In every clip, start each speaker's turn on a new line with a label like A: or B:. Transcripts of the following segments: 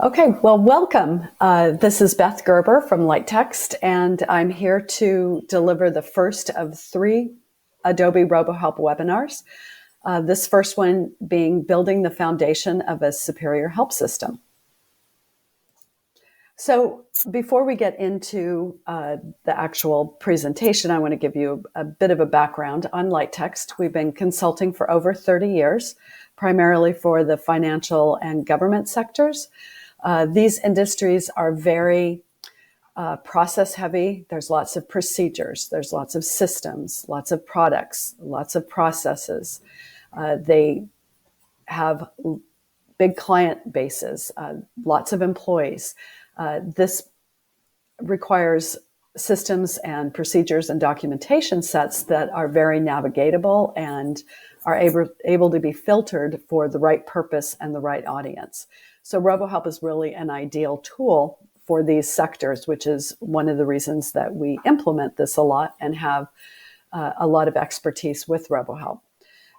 A: Okay, well, welcome. This is Beth Gerber from Light Text, and I'm here to deliver the first of 3 Adobe RoboHelp webinars. This first one being Building the Foundation of a Superior Help System. So before we get into the actual presentation, I want to give you a bit of a background on Light Text. We've been consulting for over 30 years, primarily for the financial and government sectors. These industries are very process heavy. There's lots of procedures. There's lots of systems, lots of products, lots of processes. They have big client bases, lots of employees. This requires systems and procedures and documentation sets that are very navigatable and are able to be filtered for the right purpose and the right audience. So RoboHelp is really an ideal tool for these sectors, which is one of the reasons that we implement this a lot and have a lot of expertise with RoboHelp.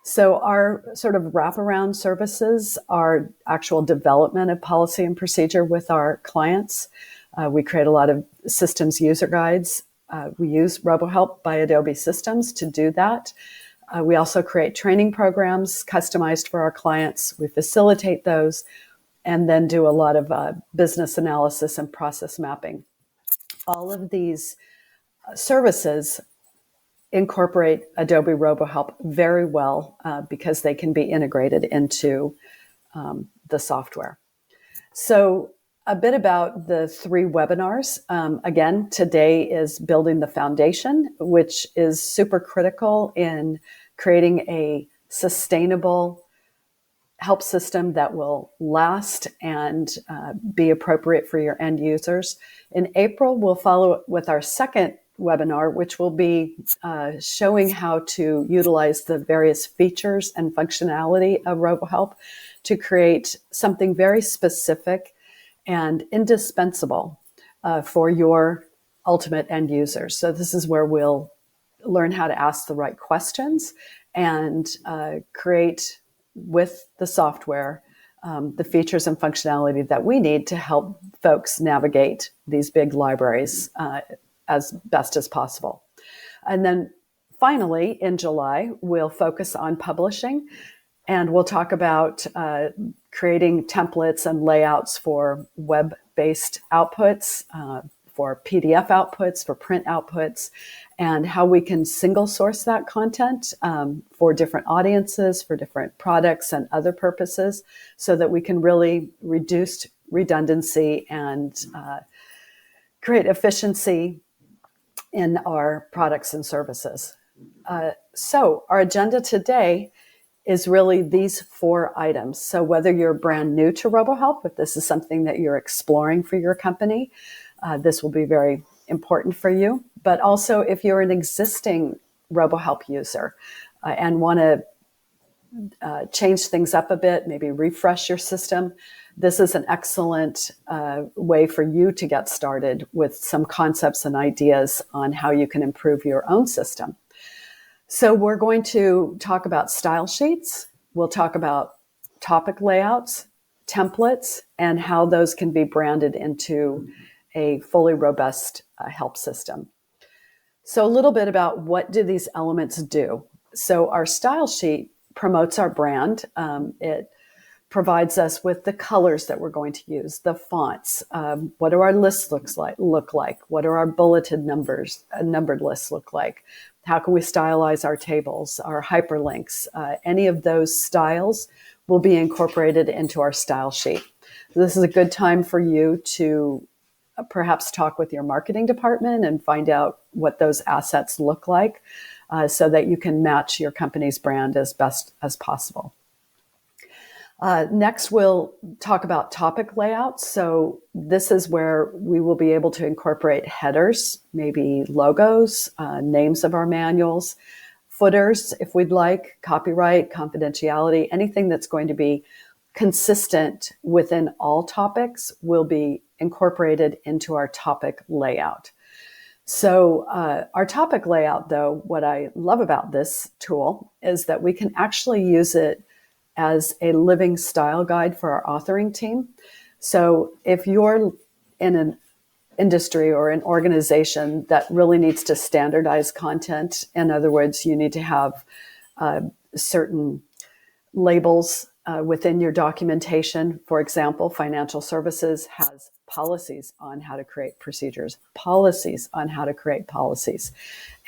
A: So our sort of wraparound services are actual development of policy and procedure with our clients. We create a lot of systems user guides. We use RoboHelp by Adobe Systems to do that. We also create training programs customized for our clients. We facilitate those and then do a lot of business analysis and process mapping. All of these services incorporate Adobe RoboHelp very well because they can be integrated into the software. So a bit about the 3 webinars. Again, today is Building the Foundation, which is super critical in creating a sustainable help system that will last and be appropriate for your end users. In April, we'll follow with our second webinar, which will be showing how to utilize the various features and functionality of RoboHelp to create something very specific and indispensable for your ultimate end users. So this is where we'll learn how to ask the right questions and create with the software the features and functionality that we need to help folks navigate these big libraries as best as possible. And then finally, in July, we'll focus on publishing, and we'll talk about creating templates and layouts for web-based outputs, for PDF outputs, for print outputs, and how we can single source that content for different audiences, for different products and other purposes, so that we can really reduce redundancy and create efficiency in our products and services. So our agenda today is really these 4 items. So whether you're brand new to RoboHelp, if this is something that you're exploring for your company, this will be very important for you. But also if you're an existing RoboHelp user and want to change things up a bit, maybe refresh your system, this is an excellent way for you to get started with some concepts and ideas on how you can improve your own system. So we're going to talk about style sheets. We'll talk about topic layouts, templates, and how those can be branded into a fully robust help system. So a little bit about what do these elements do. So our style sheet promotes our brand. It provides us with the colors that we're going to use, the fonts, what do our lists look like, what are our bulleted numbers, numbered lists look like, how can we stylize our tables, our hyperlinks, any of those styles will be incorporated into our style sheet. This is a good time for you to perhaps talk with your marketing department and find out what those assets look like so that you can match your company's brand as best as possible. Next, we'll talk about topic layouts. So this is where we will be able to incorporate headers, maybe logos, names of our manuals, footers, if we'd like, copyright, confidentiality, anything that's going to be consistent within all topics will be incorporated into our topic layout. So our topic layout, though, what I love about this tool is that we can actually use it as a living style guide for our authoring team. So if you're in an industry or an organization that really needs to standardize content, in other words, you need to have certain labels within your documentation. For example, financial services has policies on how to create procedures, policies on how to create policies.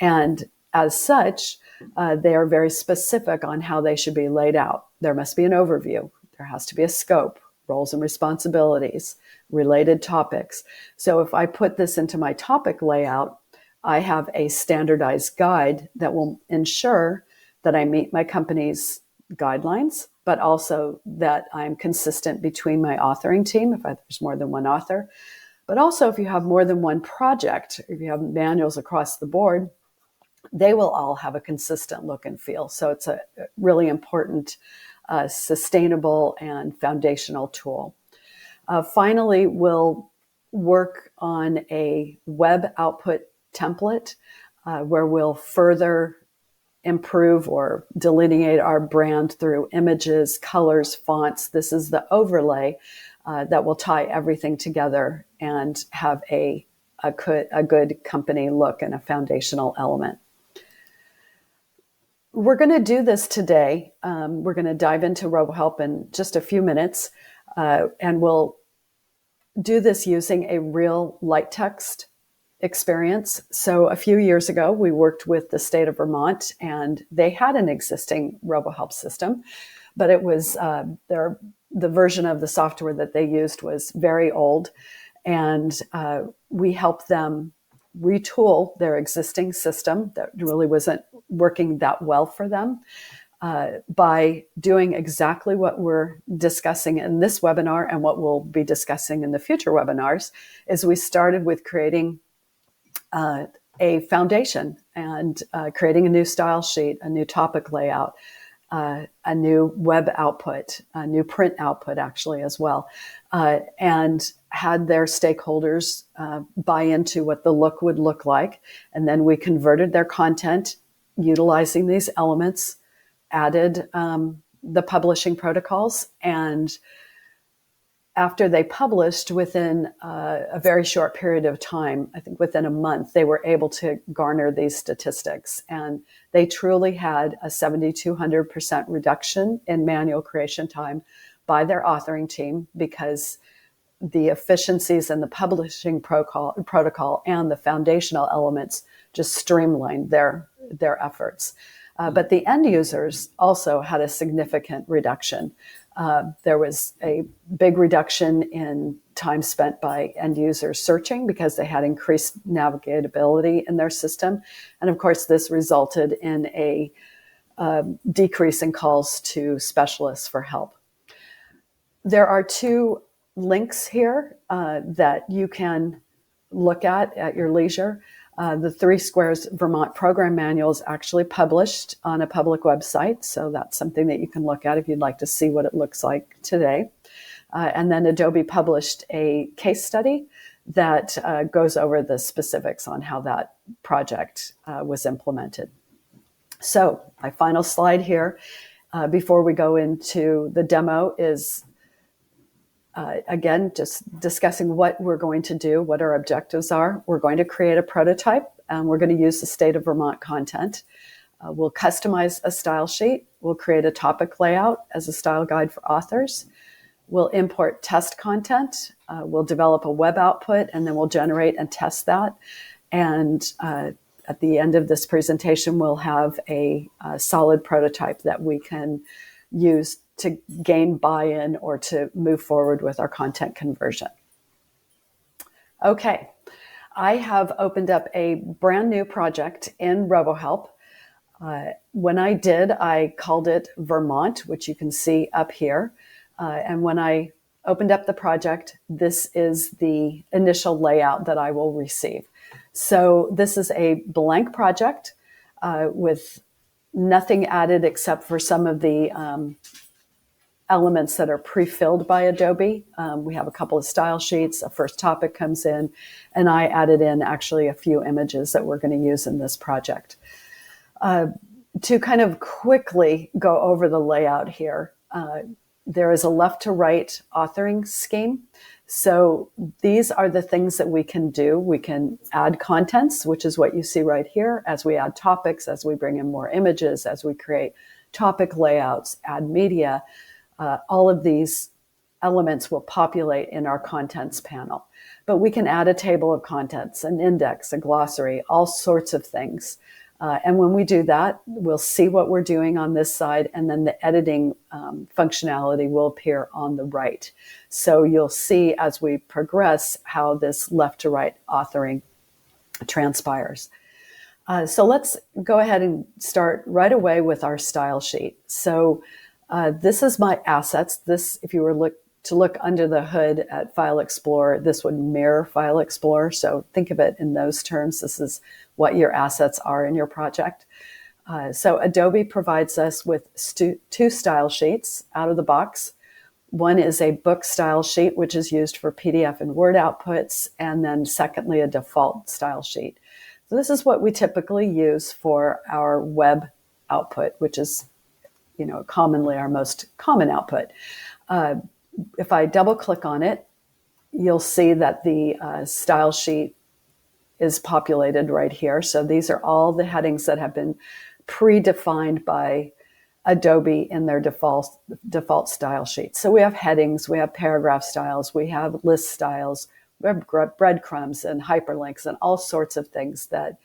A: And as such, they are very specific on how they should be laid out. There must be an overview. There has to be a scope, roles and responsibilities, related topics. So if I put this into my topic layout, I have a standardized guide that will ensure that I meet my company's guidelines, but also that I'm consistent between my authoring team, if there's more than one author. But also if you have more than one project, if you have manuals across the board, they will all have a consistent look and feel. So it's a really important, sustainable and foundational tool. Finally, we'll work on a web output template where we'll further improve or delineate our brand through images, colors, fonts. This is the overlay that will tie everything together and have a good company look and a foundational element. We're going to do this today. We're going to dive into RoboHelp in just a few minutes, and we'll do this using a real light text experience. So a few years ago, we worked with the state of Vermont, and they had an existing RoboHelp system, but it was the version of the software that they used was very old, and we helped them retool their existing system that really wasn't working that well for them by doing exactly what we're discussing in this webinar and what we'll be discussing in the future webinars. Is we started with creating a foundation and creating a new style sheet, a new topic layout, a new web output, a new print output actually as well, and had their stakeholders buy into what the look would look like. And then we converted their content utilizing these elements, added the publishing protocols, and after they published, within a very short period of time, I think within a month, they were able to garner these statistics. And they truly had a 7,200% reduction in manual creation time by their authoring team, because the efficiencies in the publishing protocol and the foundational elements just streamlined their efforts. But the end users also had a significant reduction. There was a big reduction in time spent by end users searching because they had increased navigatability in their system. And of course, this resulted in a decrease in calls to specialists for help. There are two links here that you can look at your leisure. The Three Squares Vermont Program Manual is actually published on a public website, so that's something that you can look at if you'd like to see what it looks like today. And then Adobe published a case study that goes over the specifics on how that project was implemented. So my final slide here before we go into the demo is again, just discussing what we're going to do, what our objectives are. We're going to create a prototype, and we're going to use the state of Vermont content. We'll customize a style sheet. We'll create a topic layout as a style guide for authors. We'll import test content. We'll develop a web output, and then we'll generate and test that. And at the end of this presentation, we'll have a solid prototype that we can use to gain buy-in or to move forward with our content conversion. Okay, I have opened up a brand new project in RoboHelp. When I did, I called it Vermont, which you can see up here. And when I opened up the project, this is the initial layout that I will receive. So this is a blank project with nothing added except for some of the elements that are pre-filled by Adobe. We have a couple of style sheets, a first topic comes in, and I added in actually a few images that we're going to use in this project. To kind of quickly go over the layout here, there is a left to right authoring scheme. So these are the things that we can do. We can add contents, which is what you see right here, as we add topics, as we bring in more images, as we create topic layouts, add media. All of these elements will populate in our contents panel. But we can add a table of contents, an index, a glossary, all sorts of things. And when we do that, we'll see what we're doing on this side, and then the editing functionality will appear on the right. So you'll see as we progress how this left to right authoring transpires. So let's go ahead and start right away with our style sheet. So this is my assets. This, if you were to look under the hood at File Explorer, this would mirror File Explorer. So think of it in those terms. This is what your assets are in your project. So Adobe provides us with two style sheets out of the box. One is a book style sheet, which is used for PDF and Word outputs, and then secondly, a default style sheet. So this is what we typically use for our web output, which is, commonly our most common output. If I double click on it, you'll see that the style sheet is populated right here. So these are all the headings that have been predefined by Adobe in their default style sheet. So we have headings, we have paragraph styles, we have list styles, we have breadcrumbs and hyperlinks and all sorts of things that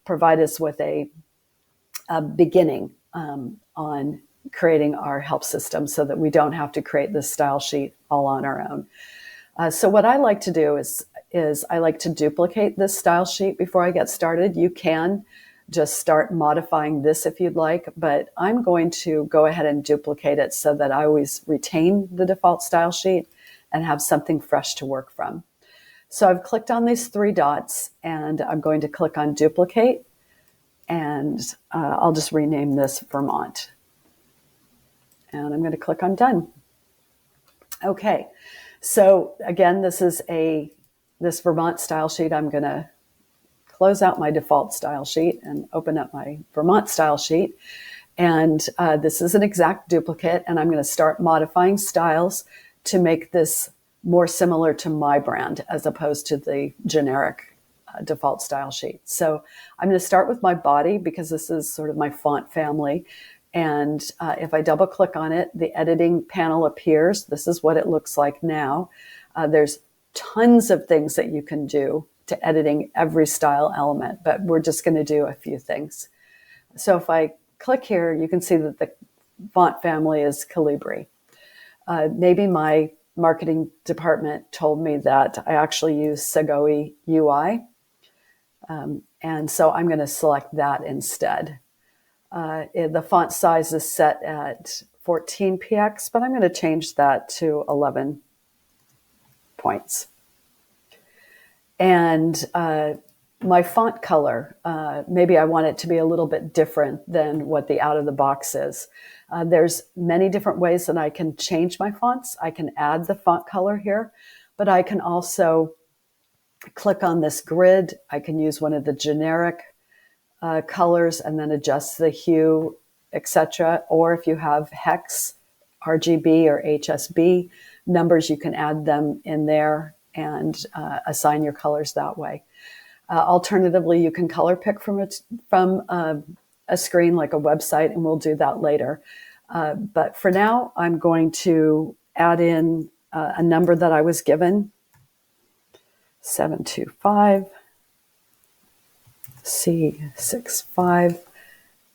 A: provide us with a beginning on creating our help system so that we don't have to create this style sheet all on our own. So what I like to do is I like to duplicate this style sheet before I get started. You can just start modifying this if you'd like, but I'm going to go ahead and duplicate it so that I always retain the default style sheet and have something fresh to work from. So I've clicked on these three dots and I'm going to click on duplicate, and I'll just rename this Vermont. And I'm going to click on done. Okay, so again, this Vermont style sheet. I'm going to close out my default style sheet and open up my Vermont style sheet. And this is an exact duplicate, and I'm going to start modifying styles to make this more similar to my brand as opposed to the generic default style sheet. So I'm going to start with my body because this is sort of my font family. And if I double click on it, the editing panel appears. This is what it looks like now. There's tons of things that you can do to editing every style element, but we're just going to do a few things. So if I click here, you can see that the font family is Calibri. Maybe my marketing department told me that I actually use Segoe UI. And so I'm going to select that instead. The font size is set at 14 px, but I'm going to change that to 11 points. And my font color, maybe I want it to be a little bit different than what the out of the box is. There's many different ways that I can change my fonts. I can add the font color here, but I can also click on this grid. I can use one of the generic colors and then adjust the hue, etc. Or if you have hex, RGB, or HSB numbers, you can add them in there and assign your colors that way. Alternatively, you can color pick from a screen like a website, and we'll do that later. But for now, I'm going to add in a number that I was given, 725. C65,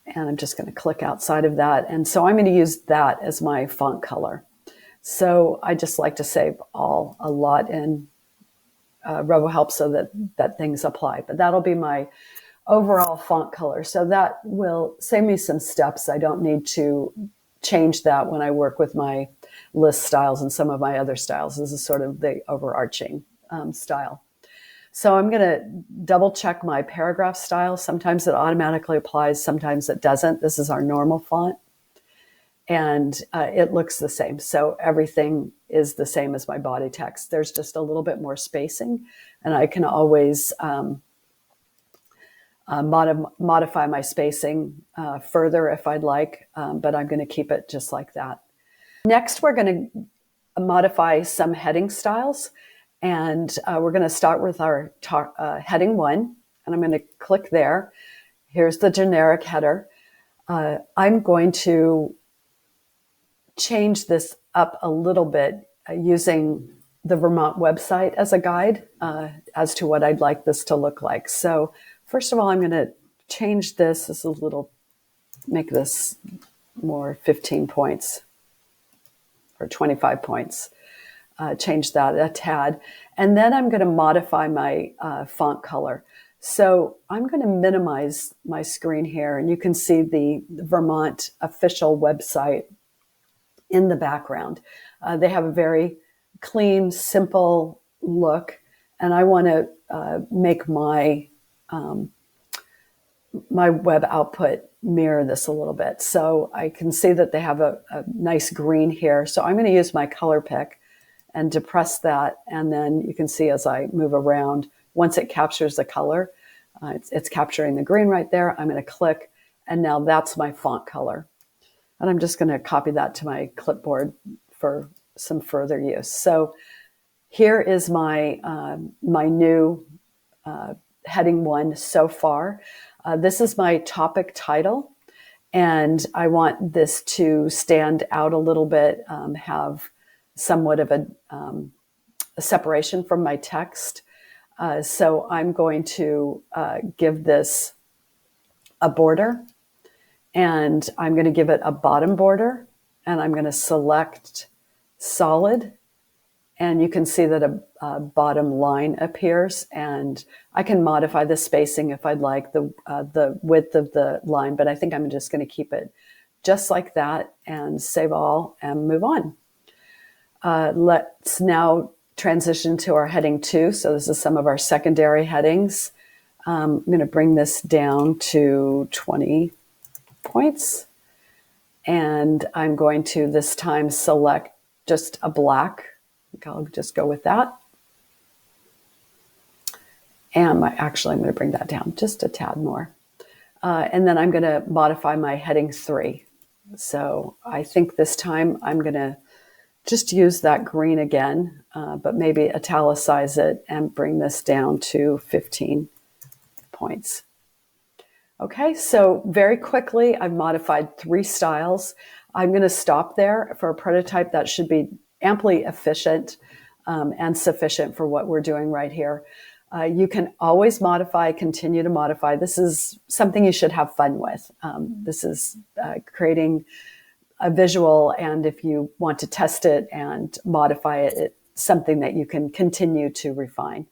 A: and I'm just going to click outside of that. And so I'm going to use that as my font color. So I just like to save a lot in RoboHelp so that things apply. But that'll be my overall font color. So that will save me some steps. I don't need to change that when I work with my list styles and some of my other styles. This is sort of the overarching style. So I'm going to double check my paragraph style. Sometimes it automatically applies, sometimes it doesn't. This is our normal font, and it looks the same. So everything is the same as my body text. There's just a little bit more spacing, and I can always modify my spacing further if I'd like, but I'm going to keep it just like that. Next, we're going to modify some heading styles. And we're going to start with our heading 1. And I'm going to click there. Here's the generic header. I'm going to change this up a little bit using the Vermont website as a guide as to what I'd like this to look like. So first of all, I'm going to change this. This is a little, make this more 15 points or 25 points. Change that a tad. And then I'm going to modify my font color. So I'm going to minimize my screen here, and you can see the Vermont official website in the background. They have a very clean, simple look, and I want to make my my web output mirror this a little bit. So I can see that they have a nice green here. So I'm going to use my color pick and depress that, and then you can see as I move around, once it captures the color, it's capturing the green right there. I'm going to click, and now that's my font color. And I'm just going to copy that to my clipboard for some further use. So here is my my new heading 1 so far. This is my topic title, and I want this to stand out a little bit, have somewhat of a separation from my text. So I'm going to give this a border, and I'm going to give it a bottom border, and I'm going to select solid, and you can see that a bottom line appears, and I can modify the spacing if I'd like, the width of the line, but I think I'm just going to keep it just like that and save all and move on. Let's now transition to our heading 2. So this is some of our secondary headings. I'm going to bring this down to 20 points. And I'm going to this time select just a black. I'll just go with that. And actually, I'm going to bring that down just a tad more. And then I'm going to modify my heading 3. So I think this time I'm going to just use that green again, but maybe italicize it and bring this down to 15 points. Okay, so very quickly, I've modified 3 styles. I'm going to stop there for a prototype. That should be amply efficient and sufficient for what we're doing right here. You can always modify, continue to modify. This is something you should have fun with. This is creating a visual, and if you want to test it and modify it, it's something that you can continue to refine.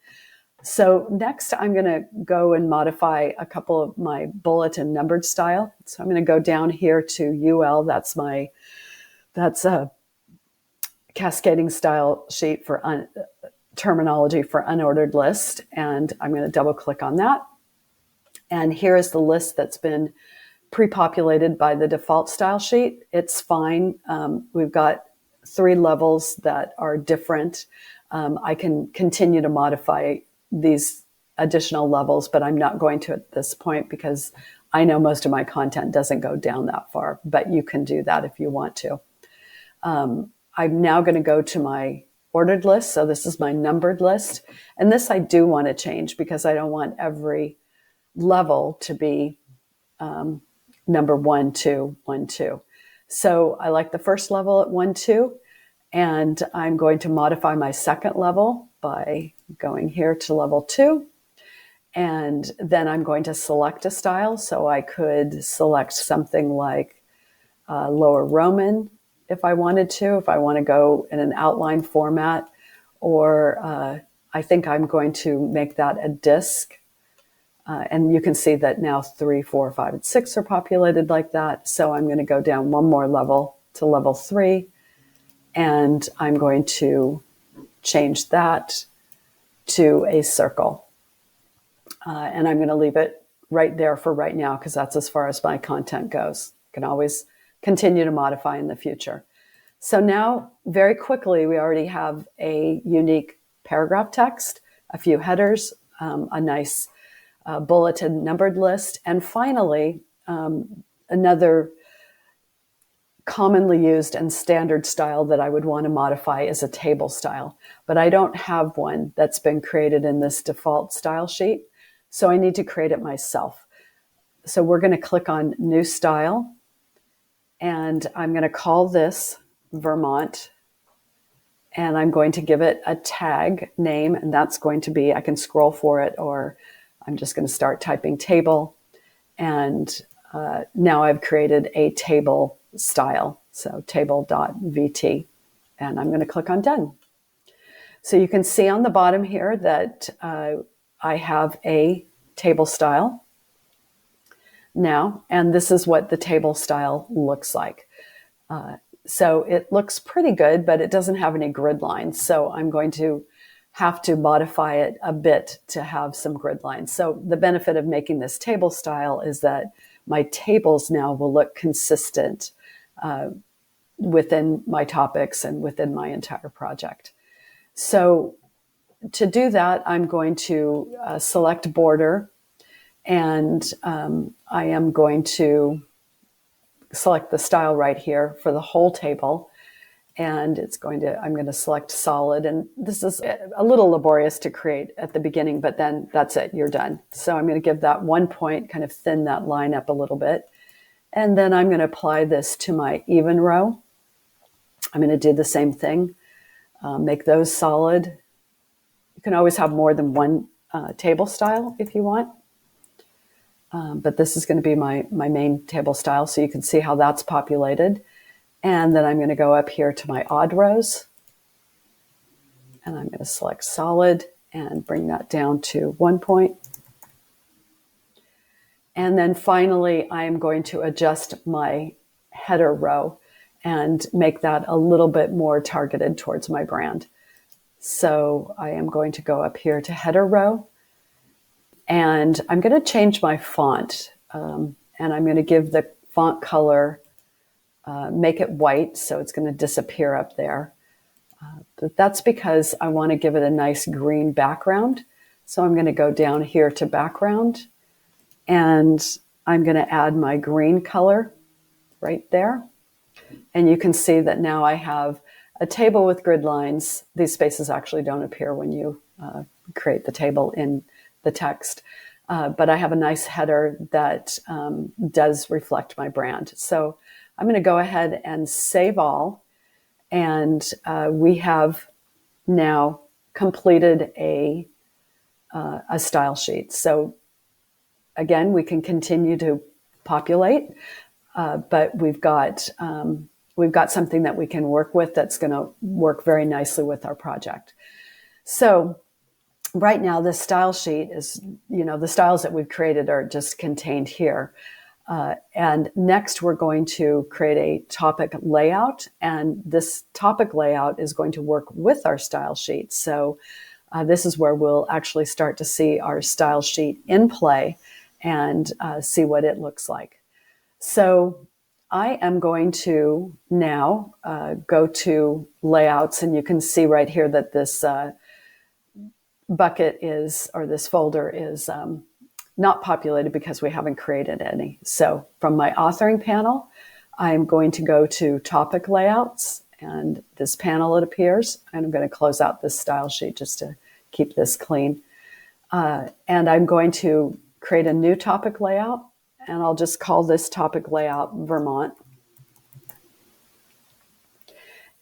A: So next, I'm going to go and modify a couple of my bullet and numbered style. So I'm going to go down here to UL. That's a cascading style sheet for terminology for unordered list, and I'm going to double click on that. And here is the list that's been pre-populated by the default style sheet. It's fine. We've got 3 levels that are different. I can continue to modify these additional levels, but I'm not going to at this point because I know most of my content doesn't go down that far, but you can do that if you want to. I'm now going to go to my ordered list. So this is my numbered list. And this I do want to change because I don't want every level to be number 1, 2, 1, 2. So I like the first level at 1, 2, and I'm going to modify my second level by going here to level 2. And then I'm going to select a style. So I could select something like Lower Roman if I wanted to, if I want to go in an outline format, or I think I'm going to make that a disk. And you can see that now 3, 4, 5, and 6 are populated like that. So I'm going to go down one more level to level 3, and I'm going to change that to a circle. And I'm going to leave it right there for right now because that's as far as my content goes. I can always continue to modify in the future. So now, very quickly, we already have a unique paragraph text, a few headers, a nice bulleted numbered list, and finally, another commonly used and standard style that I would want to modify is a table style, but I don't have one that's been created in this default style sheet. So I need to create it myself. So we're going to click on New Style, and I'm going to call this Vermont, and I'm going to give it a tag name, and that's going to be, I can scroll for it, or I'm just going to start typing table. And now I've created a table style, so table.vt, and I'm going to click on Done. So you can see on the bottom here that I have a table style now, and this is what the table style looks like. So it looks pretty good, but it doesn't have any grid lines. So I'm going to have to modify it a bit to have some grid lines. So the benefit of making this table style is that my tables now will look consistent within my topics and within my entire project. So to do that, I'm going to select border, and I am going to select the style right here for the whole table. And I'm going to select solid. And this is a little laborious to create at the beginning, but then that's it, you're done. So I'm going to give that 1 point, kind of thin that line up a little bit. And then I'm going to apply this to my even row. I'm going to do the same thing, make those solid. You can always have more than one table style if you want. But this is going to be my main table style, so you can see how that's populated. And then I'm going to go up here to my odd rows, and I'm going to select solid and bring that down to 1 point. And then finally, I'm going to adjust my header row and make that a little bit more targeted towards my brand. So I am going to go up here to header row, and I'm going to change my font, and I'm going to give the font color, make it white, so it's going to disappear up there. But that's because I want to give it a nice green background. So I'm going to go down here to background, and I'm going to add my green color right there. And you can see that now I have a table with grid lines. These spaces actually don't appear when you create the table in the text. But I have a nice header that does reflect my brand. So I'm going to go ahead and save all. And we have now completed a style sheet. So again, we can continue to populate, but we've got something that we can work with that's going to work very nicely with our project. So right now, this style sheet is, the styles that we've created are just contained here. And next, we're going to create a topic layout, and this topic layout is going to work with our style sheet. So this is where we'll actually start to see our style sheet in play and see what it looks like. So I am going to now go to layouts, and you can see right here that this bucket is, or this folder is not populated because we haven't created any. So from my authoring panel, I'm going to go to topic layouts, and this panel, it appears, and I'm going to close out this style sheet just to keep this clean. And I'm going to create a new topic layout, and I'll just call this topic layout Vermont.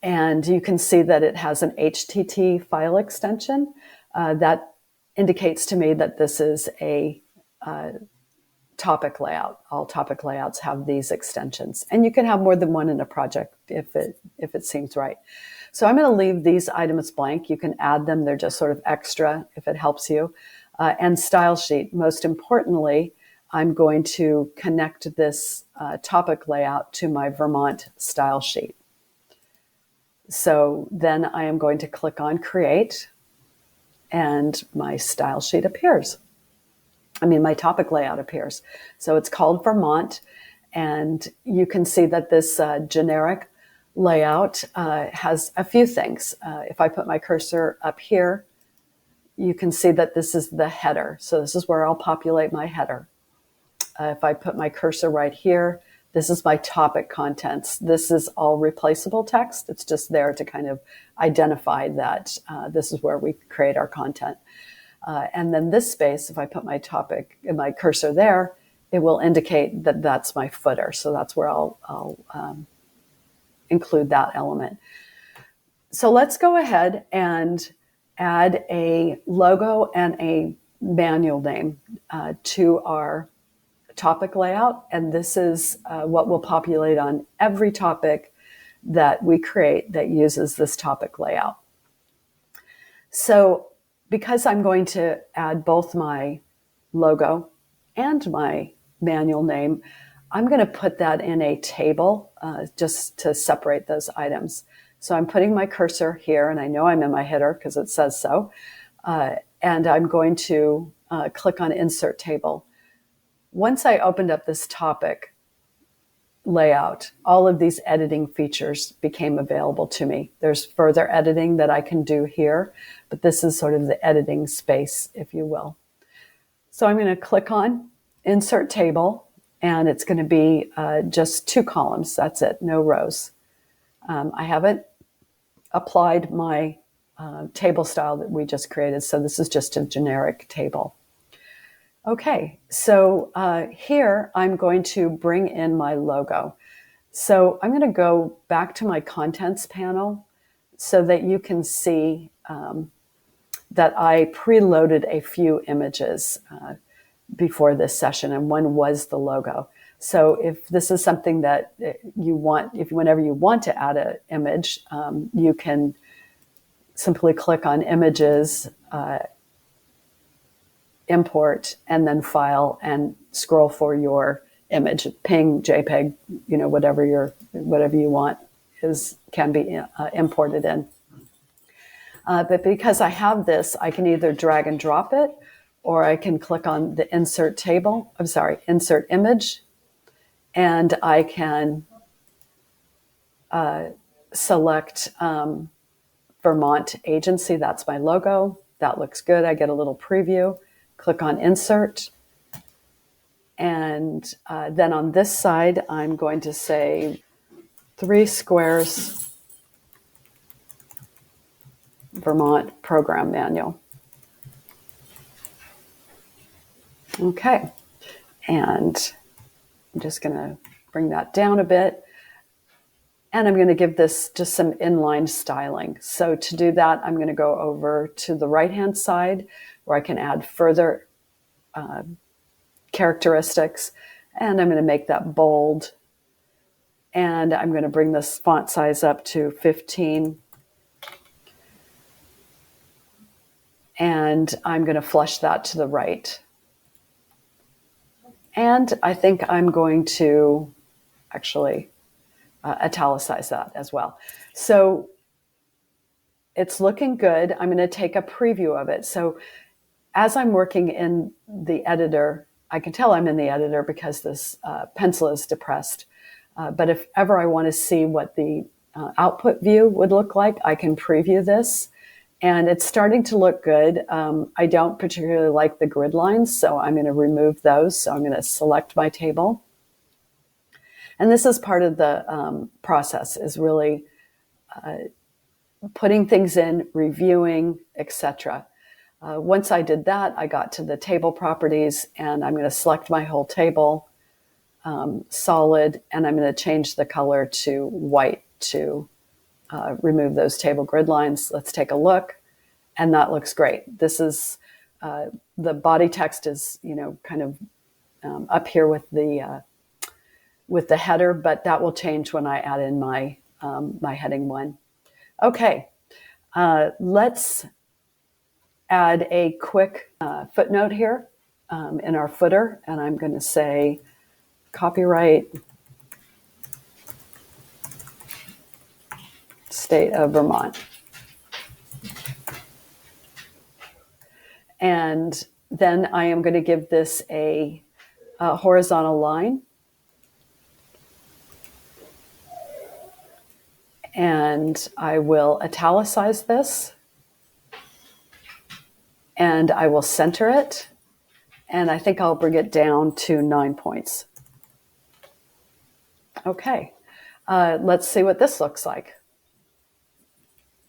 A: And you can see that it has an HTTP file extension. That indicates to me that this is a topic layout. All topic layouts have these extensions, and you can have more than one in a project if it seems right. So I'm going to leave these items blank. You can add them. They're just sort of extra if it helps you. And style sheet, most importantly, I'm going to connect this topic layout to my Vermont style sheet. So then I am going to click on create, and my style sheet appears. My topic layout appears. So it's called Vermont, and you can see that this generic layout has a few things. If I put my cursor up here, you can see that this is the header. So this is where I'll populate my header. If I put my cursor right here, This is my topic contents. This is all replaceable text. It's just there to kind of identify that this is where we create our content. And then this space, if I put my topic and my cursor there, it will indicate that that's my footer. So that's where I'll include that element. So let's go ahead and add a logo and a manual name to our topic layout. And this is what will populate on every topic that we create that uses this topic layout. So because I'm going to add both my logo and my manual name, I'm going to put that in a table just to separate those items. So I'm putting my cursor here, and I know I'm in my header because it says so. And I'm going to click on Insert Table. Once I opened up this topic layout, all of these editing features became available to me. There's further editing that I can do here, but this is sort of the editing space, if you will. So I'm going to click on Insert Table, and it's going to be just 2 columns. That's it, no rows. I haven't applied my table style that we just created, so this is just a generic table. Okay, so here I'm going to bring in my logo. So I'm going to go back to my contents panel so that you can see that I preloaded a few images before this session, and one was the logo. So if this is something that you want, whenever you want to add an image, you can simply click on Images, Import, and then File, and scroll for your image. Ping, JPEG, whatever you want can be imported in. But because I have this, I can either drag and drop it, or I can click on the Insert Image, and I can select Vermont Agency. That's my logo. That looks good. I get a little preview. Click on Insert. And then on this side, I'm going to say 3 squares Vermont Program Manual. Okay. And I'm just going to bring that down a bit. And I'm going to give this just some inline styling. So to do that, I'm going to go over to the right-hand side where I can add further characteristics. And I'm going to make that bold. And I'm going to bring this font size up to 15. And I'm going to flush that to the right. And I think I'm going to actually italicize that as well. So it's looking good. I'm going to take a preview of it. So as I'm working in the editor, I can tell I'm in the editor because this pencil is depressed. But if ever I want to see what the output view would look like, I can preview this. And it's starting to look good. I don't particularly like the grid lines, so I'm going to remove those. So I'm going to select my table. And this is part of the process, is really putting things in, reviewing, etc. Once I did that, I got to the table properties, and I'm going to select my whole table, solid, and I'm going to change the color to white to remove those table grid lines. Let's take a look, and that looks great. This is the body text is kind of up here with the header, but that will change when I add in my my heading 1. Okay, let's add a quick footnote here in our footer, and I'm going to say copyright State of Vermont. And then I am going to give this a horizontal line. And I will italicize this. And I will center it. And I think I'll bring it down to 9 points. Okay, let's see what this looks like.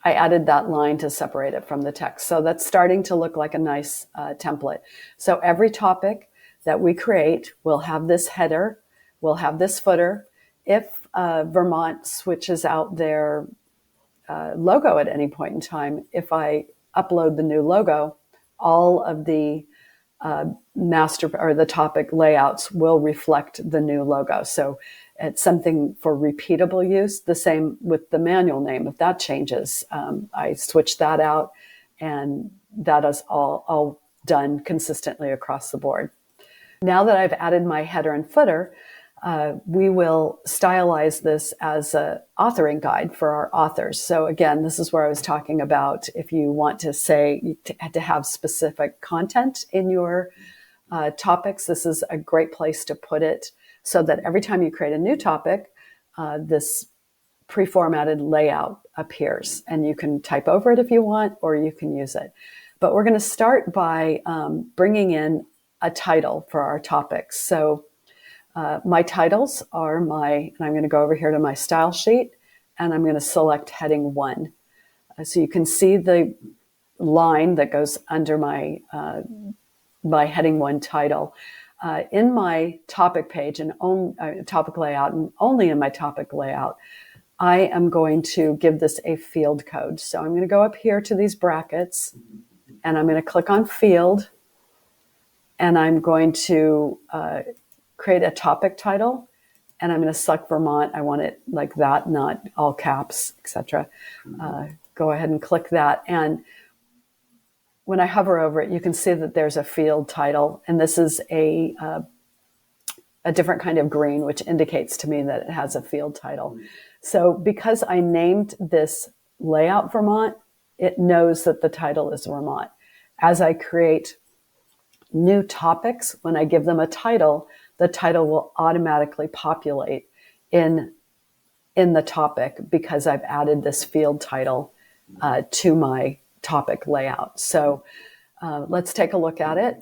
A: I added that line to separate it from the text. So that's starting to look like a nice template. So every topic that we create will have this header, will have this footer. If Vermont switches out their logo at any point in time, if I upload the new logo, all of the master or the topic layouts will reflect the new logo. So it's something for repeatable use. The same with the manual name. If that changes, I switch that out, and that is all done consistently across the board. Now that I've added my header and footer, we will stylize this as an authoring guide for our authors. So again, this is where I was talking about if you want to say to have specific content in your topics, this is a great place to put it so that every time you create a new topic, this pre-formatted layout appears, and you can type over it if you want, or you can use it. But we're going to start by bringing in a title for our topics. So my titles are and I'm going to go over here to my style sheet, and I'm going to select heading 1. So you can see the line that goes under my heading 1 title. In my topic page and topic layout, and only in my topic layout, I am going to give this a field code. So I'm going to go up here to these brackets, and I'm going to click on field, and I'm going to create a topic title, and I'm going to select Vermont. I want it like that, not all caps, etc. Go ahead and click that, and when I hover over it, you can see that there's a field title, and this is a different kind of green, which indicates to me that it has a field title. So because I named this layout Vermont, it knows that the title is Vermont. As I create new topics, when I give them a title, the title will automatically populate in the topic because I've added this field title to my topic layout. So let's take a look at it.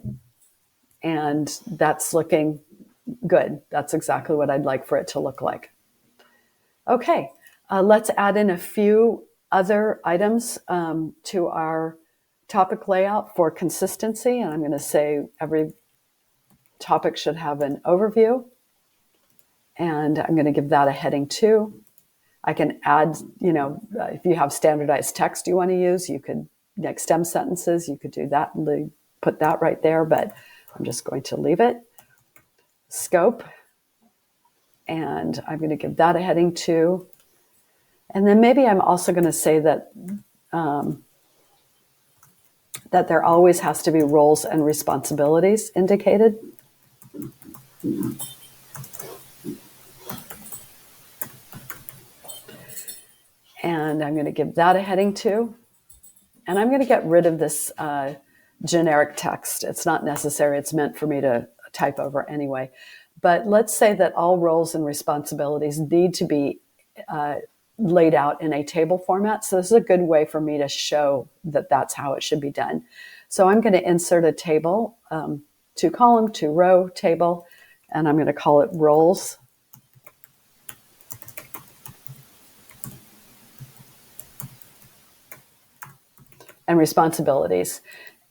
A: And that's looking good. That's exactly what I'd like for it to look like. Okay, let's add in a few other items to our topic layout for consistency. And I'm going to say every topic should have an overview. And I'm going to give that a heading 2. I can add, if you have standardized text you want to use, you could, like stem sentences, you could do that and put that right there, but I'm just going to leave it. Scope, and I'm going to give that a heading 2. And then maybe I'm also going to say that that there always has to be roles and responsibilities indicated. And I'm going to give that a heading 2. And I'm going to get rid of this generic text. It's not necessary. It's meant for me to type over anyway. But let's say that all roles and responsibilities need to be laid out in a table format. So this is a good way for me to show that that's how it should be done. So I'm going to insert a table, 2-column, 2-row table, and I'm going to call it roles. And responsibilities.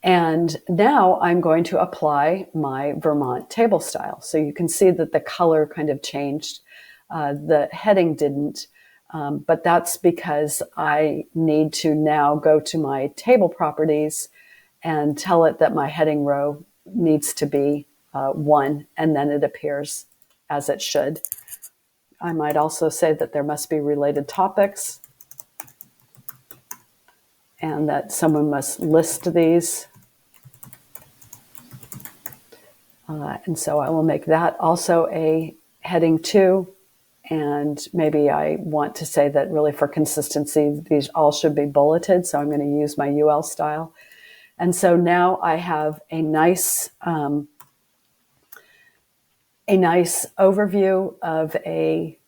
A: And now I'm going to apply my Vermont table style. So you can see that the color kind of changed. The heading didn't, but that's because I need to now go to my table properties and tell it that my heading row needs to be 1, and then it appears as it should. I might also say that there must be related topics, and that someone must list these. And so I will make that also a heading 2. And maybe I want to say that really for consistency, these all should be bulleted. So I'm going to use my UL style. And so now I have a nice overview of a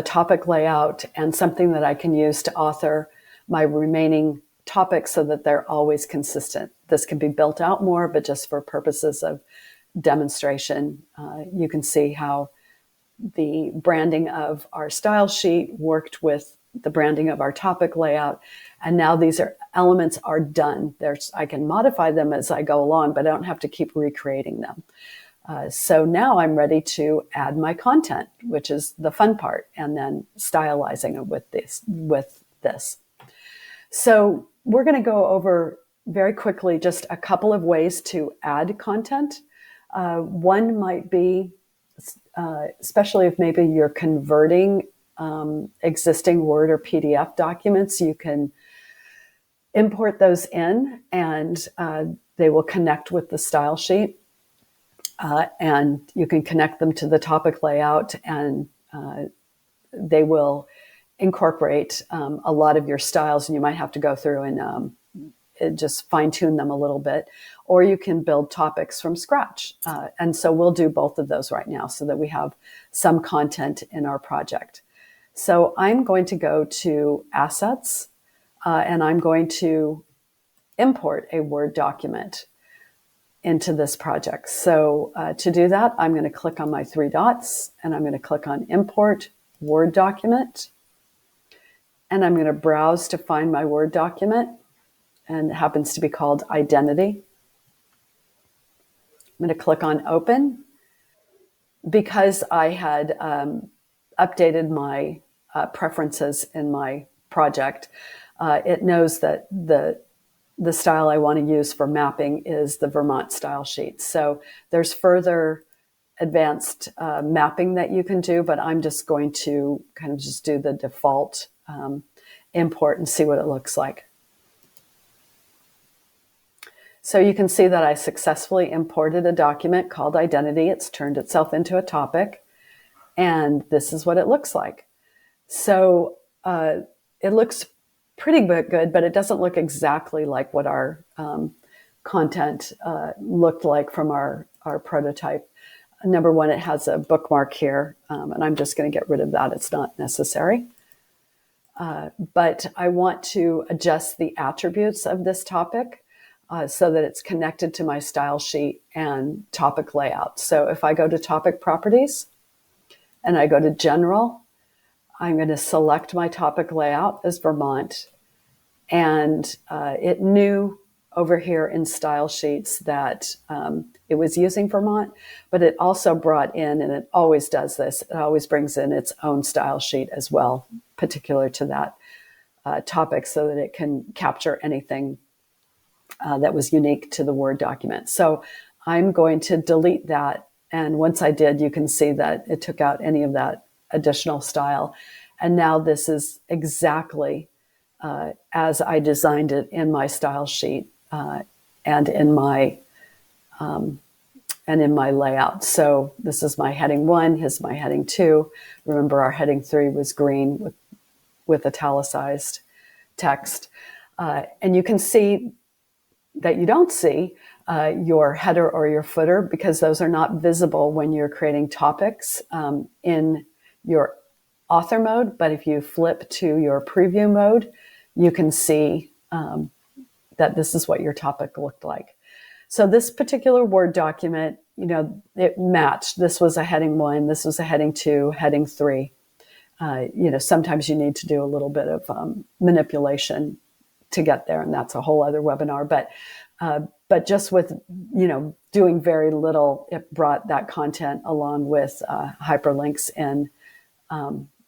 A: topic layout and something that I can use to author my remaining topics so that they're always consistent. This can be built out more, but just for purposes of demonstration, you can see how the branding of our style sheet, worked with the branding of our topic layout, and now these elements are done. I can modify them as I go along, but I don't have to keep recreating them. So now I'm ready to add my content, which is the fun part, and then stylizing it with this. So we're going to go over very quickly just a couple of ways to add content. One might be, especially if maybe you're converting existing Word or PDF documents, you can import those in, and they will connect with the style sheet. And you can connect them to the topic layout, and they will incorporate a lot of your styles, and you might have to go through and just fine tune them a little bit, or you can build topics from scratch. And so we'll do both of those right now so that we have some content in our project. So I'm going to go to Assets, and I'm going to import a Word document into this project. So to do that, I'm going to click on my three dots, and I'm going to click on Import Word Document. And I'm going to browse to find my Word document, and it happens to be called Identity. I'm going to click on Open. Because I had updated my preferences in my project, it knows that the style I want to use for mapping is the Vermont style sheet. So there's further advanced mapping that you can do, but I'm just going to kind of just do the default import and see what it looks like. So you can see that I successfully imported a document called Identity. It's turned itself into a topic, and this is what it looks like. So it looks pretty good, but it doesn't look exactly like what our content looked like from our prototype. Number one, it has a bookmark here, and I'm just going to get rid of that. It's not necessary. But I want to adjust the attributes of this topic so that it's connected to my style sheet and topic layout. So if I go to Topic Properties and I go to General, I'm going to select my topic layout as Vermont, and it knew over here in style sheets that it was using Vermont, but it also brought in, and it always does this, it always brings in its own style sheet as well, particular to that topic, so that it can capture anything that was unique to the Word document. So I'm going to delete that. And once I did, you can see that it took out any of that additional style. And now this is exactly as I designed it in my style sheet and in my layout. So this is my heading 1, here's my heading 2. Remember, our heading 3 was green with italicized text. And you can see that you don't see your header or your footer, because those are not visible when you're creating topics in your author mode. But if you flip to your preview mode, you can see that this is what your topic looked like. So this particular Word document, it matched. This was a heading 1, this was a heading 2, heading 3. Sometimes you need to do a little bit of manipulation to get there, and that's a whole other webinar. But just with doing very little, it brought that content along with hyperlinks in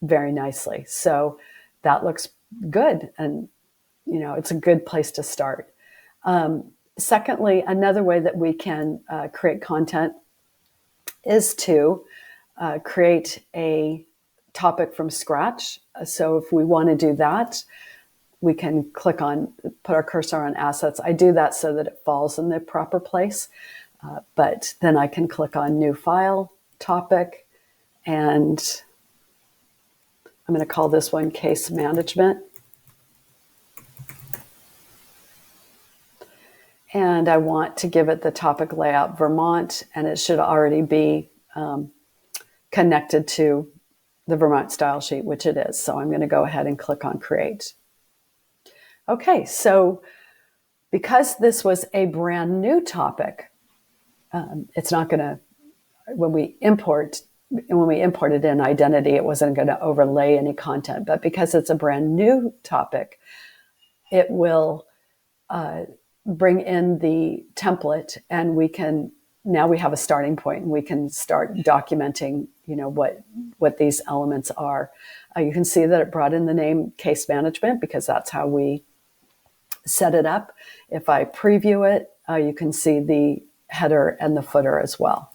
A: very nicely. So that looks good, and it's a good place to start. Secondly, another way that we can create content is to create a topic from scratch. So if we want to do that, we can put our cursor on Assets. I do that so that it falls in the proper place. But then I can click on New File, Topic, and I'm going to call this one Case Management. And I want to give it the topic layout Vermont, and it should already be connected to the Vermont style sheet, which it is. So I'm going to go ahead and click on Create. Okay, so because this was a brand new topic, it's not going to, when we import when we imported in identity, it wasn't going to overlay any content. But because it's a brand new topic, it will bring in the template, and now we have a starting point, and we can start documenting, what these elements are. You can see that it brought in the name case management because that's how we set it up. If I preview it, you can see the header and the footer as well.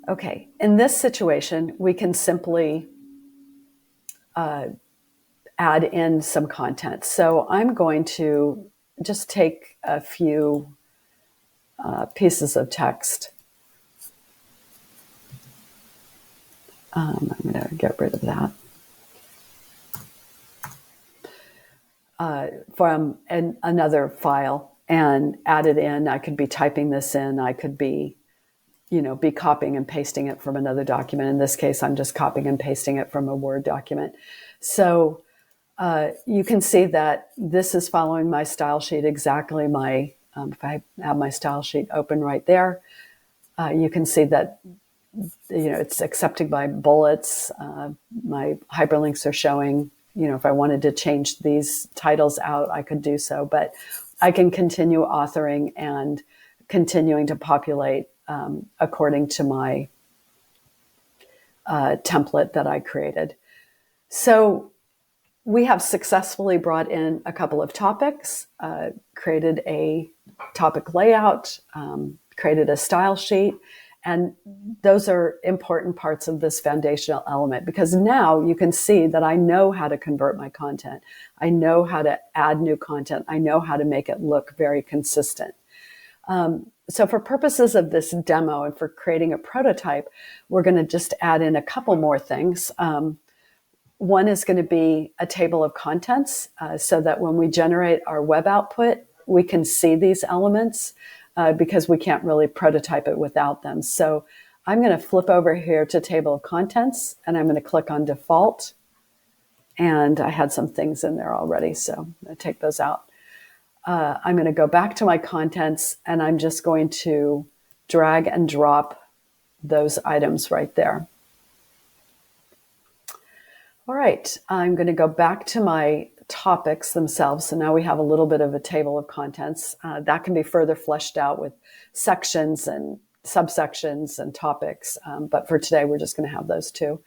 A: Okay, in this situation, we can simply add in some content. So I'm going to just take a few pieces of text. I'm going to get rid of that. From another file and add it in. I could be typing this in. I could be copying and pasting it from another document. In this case, I'm just copying and pasting it from a Word document. So you can see that this is following my style sheet exactly. If I have my style sheet open right there, you can see that it's accepting my bullets. My hyperlinks are showing. If I wanted to change these titles out, I could do so. But I can continue authoring and continuing to populate according to my template that I created. So we have successfully brought in a couple of topics, created a topic layout, created a style sheet, and those are important parts of this foundational element because now you can see that I know how to convert my content. I know how to add new content. I know how to make it look very consistent. So for purposes of this demo and for creating a prototype, we're going to just add in a couple more things. One is going to be a table of contents so that when we generate our web output, we can see these elements because we can't really prototype it without them. So I'm going to flip over here to table of contents and I'm going to click on default. And I had some things in there already, so I'm going to take those out. I'm going to go back to my contents and I'm just going to drag and drop those items right there. All right, I'm going to go back to my topics themselves. So now we have a little bit of a table of contents. That can be further fleshed out with sections and subsections and topics. But for today, we're just going to have those two.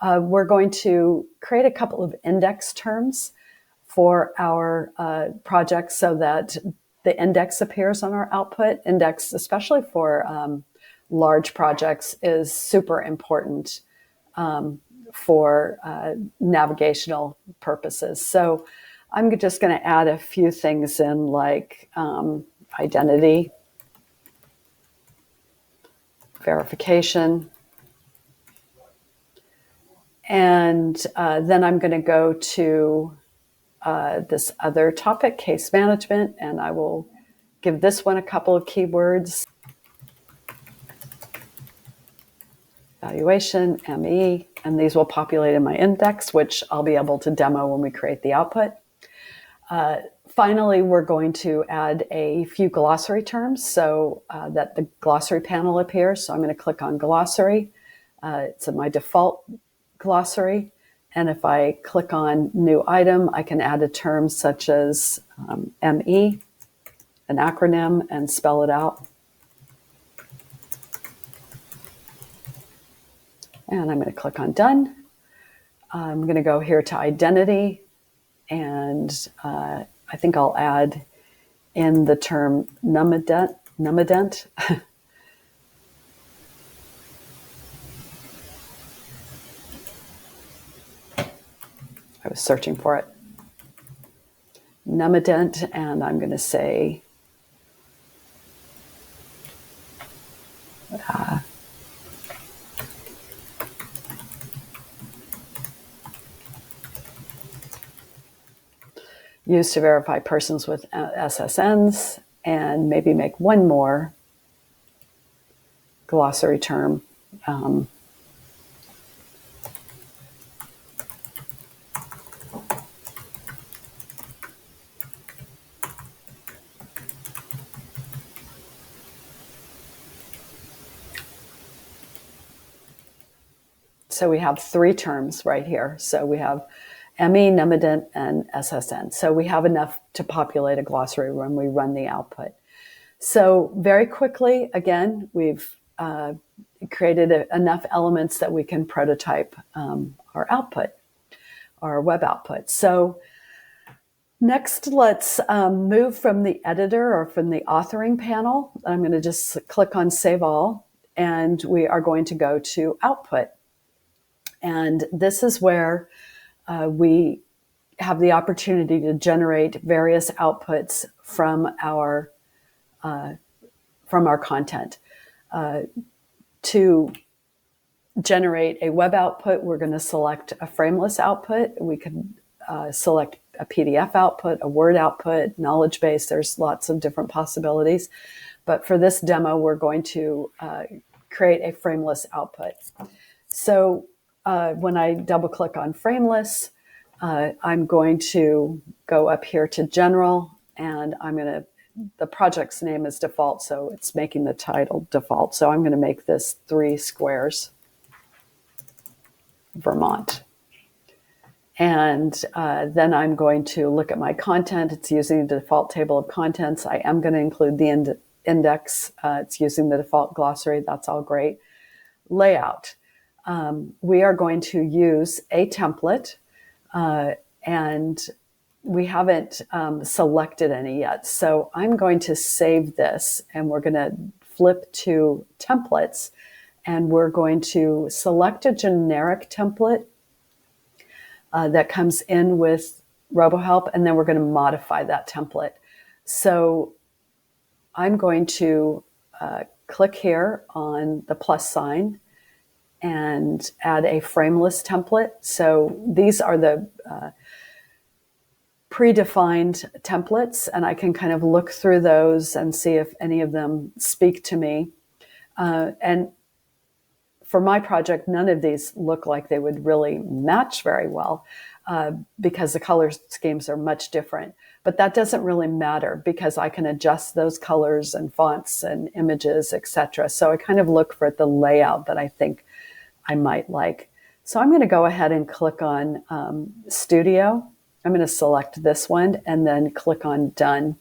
A: We're going to create a couple of index terms for our project so that the index appears on our output. Index, especially for large projects, is super important for navigational purposes. So I'm just going to add a few things in like identity, verification, and then I'm going to go to this other topic, case management, and I will give this one a couple of keywords. Evaluation, ME, and these will populate in my index, which I'll be able to demo when we create the output. Finally, we're going to add a few glossary terms so that the glossary panel appears. So I'm going to click on glossary. It's my default glossary. And if I click on new item, I can add a term such as ME, an acronym, and spell it out. And I'm going to click on done. I'm going to go here to identity, and I think I'll add in the term nummident. I was searching for it. Nummident, and I'm going to say used to verify persons with SSNs, and maybe make one more glossary term. So we have 3 terms right here. So we have ME, Nemident, and SSN. So we have enough to populate a glossary when we run the output. So very quickly, again, we've created enough elements that we can prototype our output, our web output. So next, let's move from the editor or from the authoring panel. I'm going to just click on Save All, and we are going to go to Output. And this is where we have the opportunity to generate various outputs from our content. To generate a web output, we're going to select a Frameless output. We could select a PDF output, a Word output, knowledge base. There's lots of different possibilities. But for this demo, we're going to create a Frameless output. So when I double click on Frameless, I'm going to go up here to General, and the project's name is default, so it's making the title default. So I'm going to make this 3 squares, Vermont. And then I'm going to look at my content. It's using the default table of contents. I am going to include the index. It's using the default glossary. That's all great. Layout. We are going to use a template, and we haven't selected any yet. So I'm going to save this, and we're going to flip to templates, and we're going to select a generic template that comes in with RoboHelp, and then we're going to modify that template. So I'm going to click here on the plus sign and add a Frameless template. So these are the predefined templates, and I can kind of look through those and see if any of them speak to me. And for my project, none of these look like they would really match very well because the color schemes are much different. But that doesn't really matter because I can adjust those colors and fonts and images, etc. So I kind of look for the layout that I think I might like. So I'm going to go ahead and click on Studio. I'm going to select this one and then click on Done.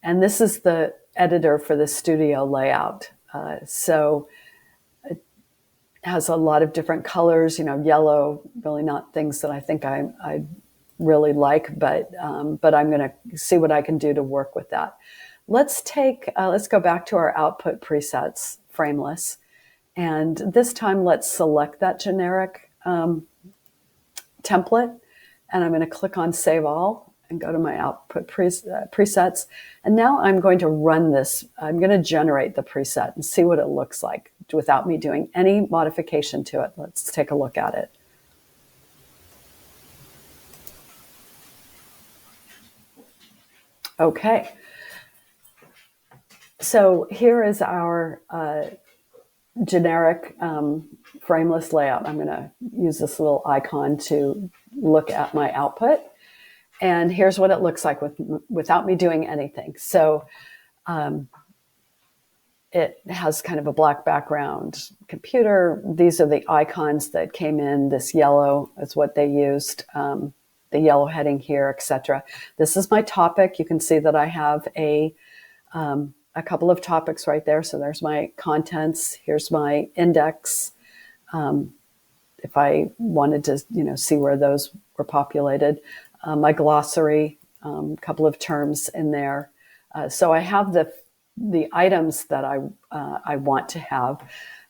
A: And this is the editor for the Studio layout. So it has a lot of different colors, yellow, really not things that I think I really like, but I'm going to see what I can do to work with that. Let's go back to our output presets, Frameless. And this time, let's select that generic template. And I'm going to click on Save All and go to my output presets. And now I'm going to run this. I'm going to generate the preset and see what it looks like without me doing any modification to it. Let's take a look at it. Okay. So here is our generic Frameless layout. I'm going to use this little icon to look at my output. And here's what it looks like without me doing anything. So it has kind of a black background computer. These are the icons that came in. This yellow is what they used, the yellow heading here, etc. This is my topic. You can see that I have a couple of topics right there. So there's my contents. Here's my index. If I wanted to, see where those were populated. My glossary, a couple of terms in there. So I have the items that I want to have,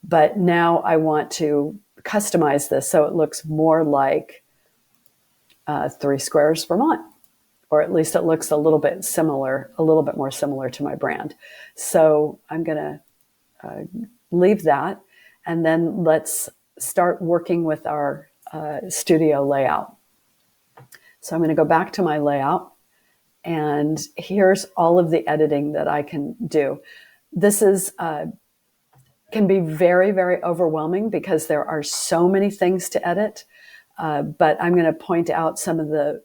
A: but now I want to customize this so it looks more like 3 Squares Vermont, or at least it looks a little bit more similar to my brand. So I'm going to leave that, and then let's start working with our studio layout. So I'm going to go back to my layout, and here's all of the editing that I can do. This is can be very, very overwhelming because there are so many things to edit, but I'm going to point out some of the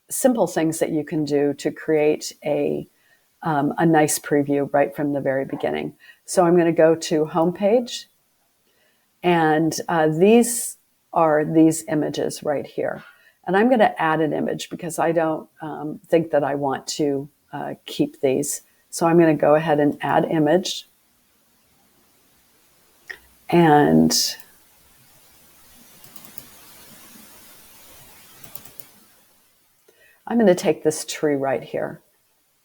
A: simple things that you can do to create a nice preview right from the very beginning. So I'm going to go to Homepage, And these are these images right here. And I'm going to add an image because I don't think that I want to keep these. So I'm going to go ahead and add image. And I'm going to take this tree right here,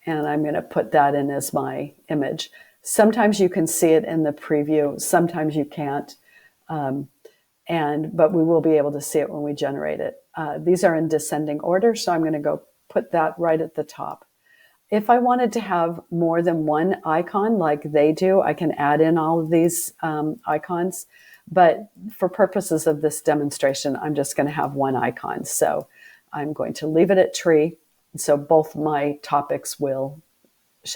A: and I'm going to put that in as my image. Sometimes you can see it in the preview, sometimes you can't, but we will be able to see it when we generate it. These are in descending order, so I'm going to go put that right at the top. If I wanted to have more than one icon like they do, I can add in all of these icons. But for purposes of this demonstration, I'm just going to have one icon. So I'm going to leave it at tree. So both my topics will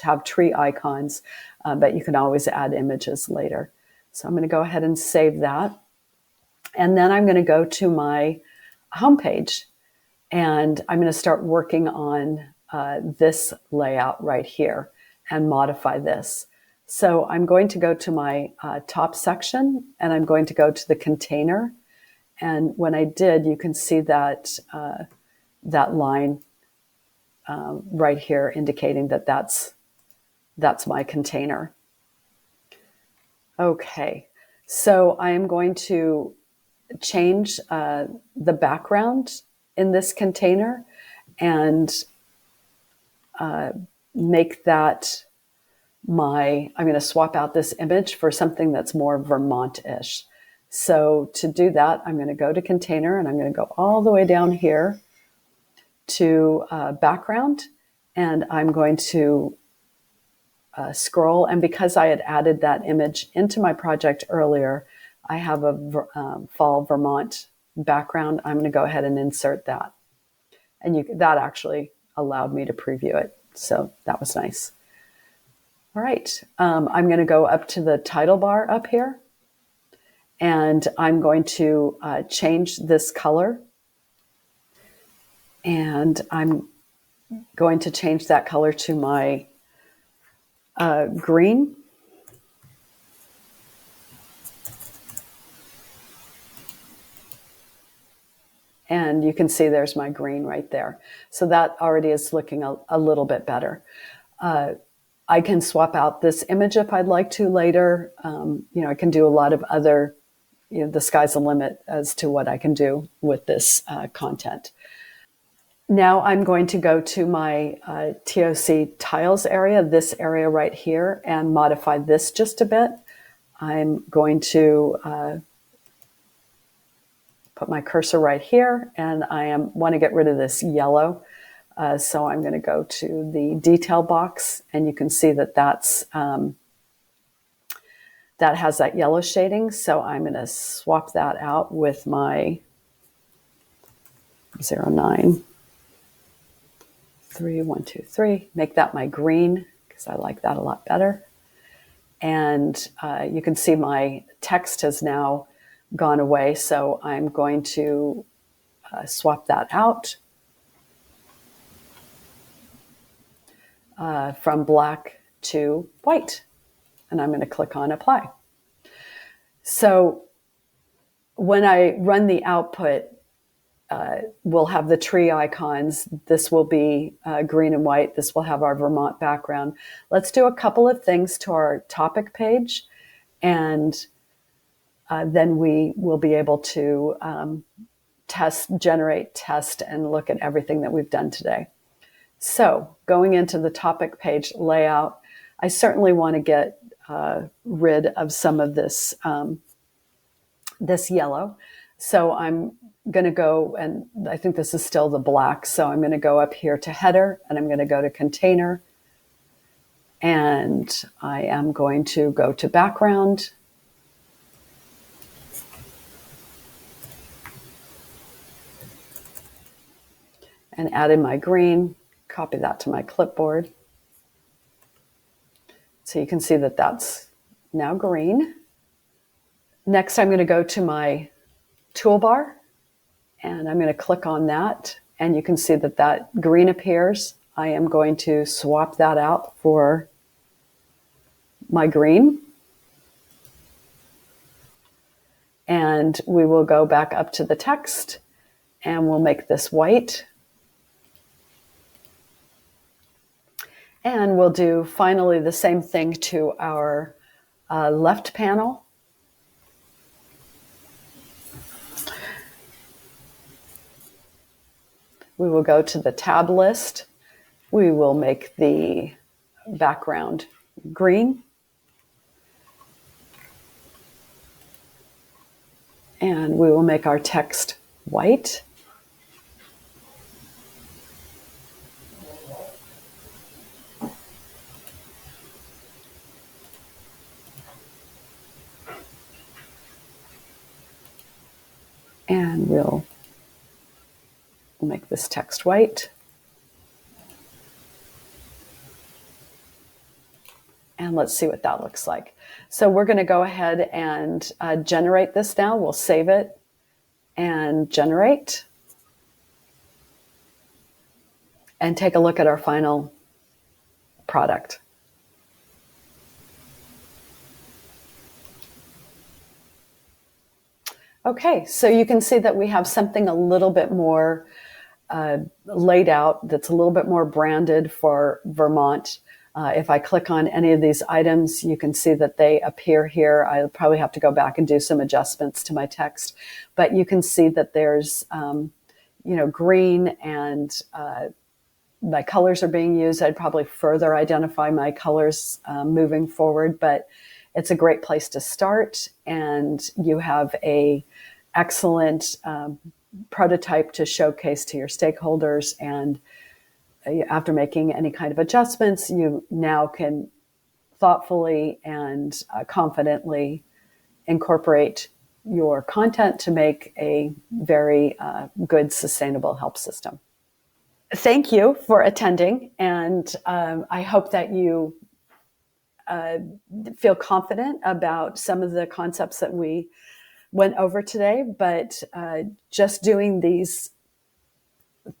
A: have tree icons, but you can always add images later. So I'm going to go ahead and save that. And then I'm going to go to my homepage, and I'm going to start working on this layout right here and modify this. So I'm going to go to my top section, and I'm going to go to the container. And when I did, you can see that that line right here indicating that that's my container. Okay, so I am going to change the background in this container and make that I'm going to swap out this image for something that's more Vermont-ish. So to do that, I'm going to go to container, and I'm going to go all the way down here to background, and I'm going to scroll. And because I had added that image into my project earlier, I have a fall Vermont background. I'm going to go ahead and insert that. And that actually allowed me to preview it. So that was nice. All right. I'm going to go up to the title bar up here, and I'm going to change this color. And I'm going to change that color to my green. And you can see there's my green right there. So that already is looking a little bit better. I can swap out this image if I'd like to later. I can do a lot of other, the sky's the limit as to what I can do with this content. Now I'm going to go to my TOC tiles area, this area right here, and modify this just a bit. I'm going to put my cursor right here, and I want to get rid of this yellow. So I'm going to go to the detail box, and you can see that that has that yellow shading. So I'm going to swap that out with my 09. 3, 1, 2, 3. Make that my green because I like that a lot better. And you can see my text has now gone away. So I'm going to swap that out from black to white. And I'm going to click on apply. So when I run the output, we'll have the tree icons. This will be green and white. This will have our Vermont background. Let's do a couple of things to our topic page, and then we will be able to generate, test, and look at everything that we've done today. So going into the topic page layout, I certainly want to get rid of some of this, this yellow. So I'm going to go, and I think this is still the black. So I'm going to go up here to header, and I'm going to go to container, and I am going to go to background. And add in my green, copy that to my clipboard. So you can see that that's now green. Next, I'm going to go to my toolbar, and I'm going to click on that, and you can see that that green appears. I am going to swap that out for my green. And we will go back up to the text and we'll make this white. And we'll do finally the same thing to our left panel. We will go to the tab list. We will make the background green. And we will make our text white. And we'll make this text white. And let's see what that looks like. So we're going to go ahead and generate this now. We'll save it and generate. And take a look at our final product. Okay, so you can see that we have something a little bit more laid out, that's a little bit more branded for Vermont. If I click on any of these items, you can see that they appear here. I'll probably have to go back and do some adjustments to my text, but you can see that there's, green and my colors are being used. I'd probably further identify my colors moving forward, but it's a great place to start. And you have a excellent prototype to showcase to your stakeholders. And after making any kind of adjustments, you now can thoughtfully and confidently incorporate your content to make a very good, sustainable help system. Thank you for attending, and I hope that you feel confident about some of the concepts that we went over today, but just doing these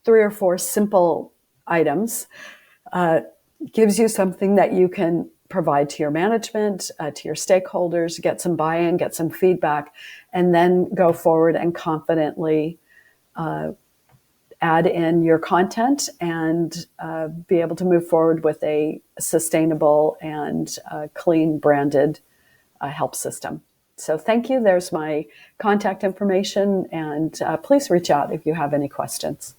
A: 3 or 4 simple items gives you something that you can provide to your management, to your stakeholders, get some buy-in, get some feedback, and then go forward and confidently add in your content and be able to move forward with a sustainable and clean branded help system. So thank you. There's my contact information, and please reach out if you have any questions.